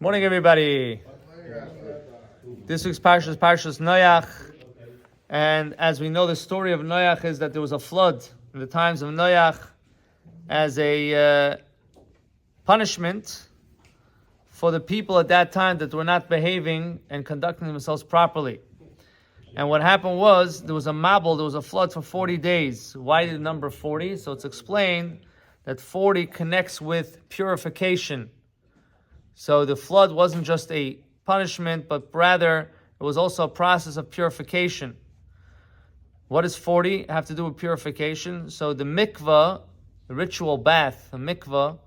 Morning, everybody. This week's parsha is Parshas Noach, and as we know, the story of Noach is that there was a flood in the times of Noach as a punishment for the people at that time that were not behaving and conducting themselves properly. And what happened was there was a mabul, there was a flood for 40 days. Why the number 40? So it's explained that 40 connects with purification. So the flood wasn't just a punishment, but rather it was also a process of purification. What does 40 have to do with purification? So the mikvah, the ritual bath, the mikvah,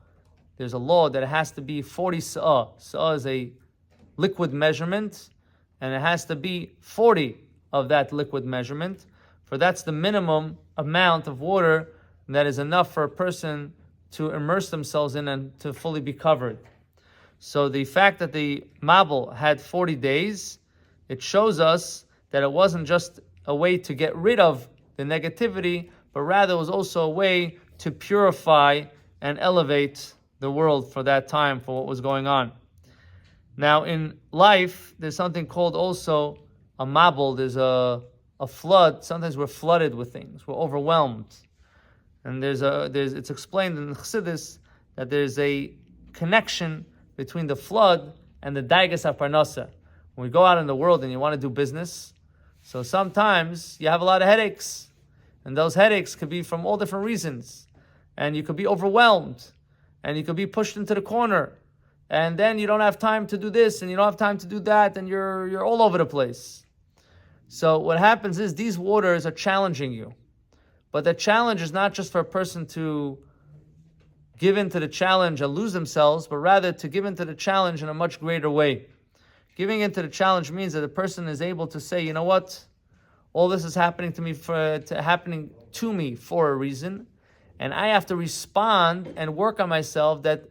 there's a law that it has to be 40 sa'ah. Sa'ah is a liquid measurement, and it has to be 40 of that liquid measurement. For that's the minimum amount of water that is enough for a person to immerse themselves in and to fully be covered. So the fact that the mabul had 40 days, it shows us that it wasn't just a way to get rid of the negativity, but rather it was also a way to purify and elevate the world for that time, for what was going on. Now in life, there's something called also a mabul. There's a flood. Sometimes we're flooded with things. We're overwhelmed. And it's explained in Chassidus that there's a connection between the flood and the daigas haparnasa. When we go out in the world and you want to do business, so sometimes you have a lot of headaches, and those headaches could be from all different reasons, and you could be overwhelmed, and you could be pushed into the corner, and then you don't have time to do this, and you don't have time to do that, and you're all over the place. So what happens is these waters are challenging you, but the challenge is not just for a person to give into the challenge and lose themselves, but rather to give into the challenge in a much greater way. Giving into the challenge means that a person is able to say, you know what, all this is happening to me for a reason, and I have to respond and work on myself that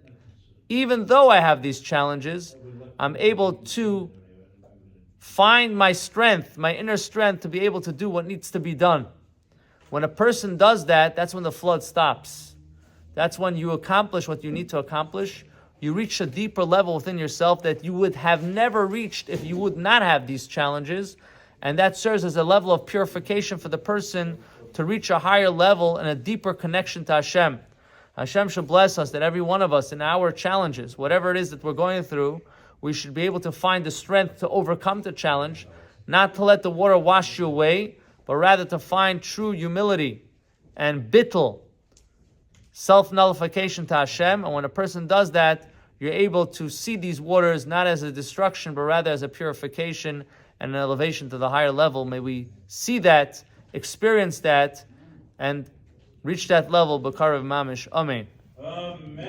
even though I have these challenges, I'm able to find my strength, my inner strength, to be able to do what needs to be done. When a person does that, that's when the flood stops. That's when you accomplish what you need to accomplish. You reach a deeper level within yourself that you would have never reached if you would not have these challenges. And that serves as a level of purification for the person to reach a higher level and a deeper connection to Hashem. Hashem should bless us that every one of us in our challenges, whatever it is that we're going through, we should be able to find the strength to overcome the challenge, not to let the water wash you away, but rather to find true humility and bittul, self-nullification to Hashem. And when a person does that, you're able to see these waters not as a destruction, but rather as a purification and an elevation to the higher level. May we see that, experience that, and reach that level, B'karav Mamish. Amen.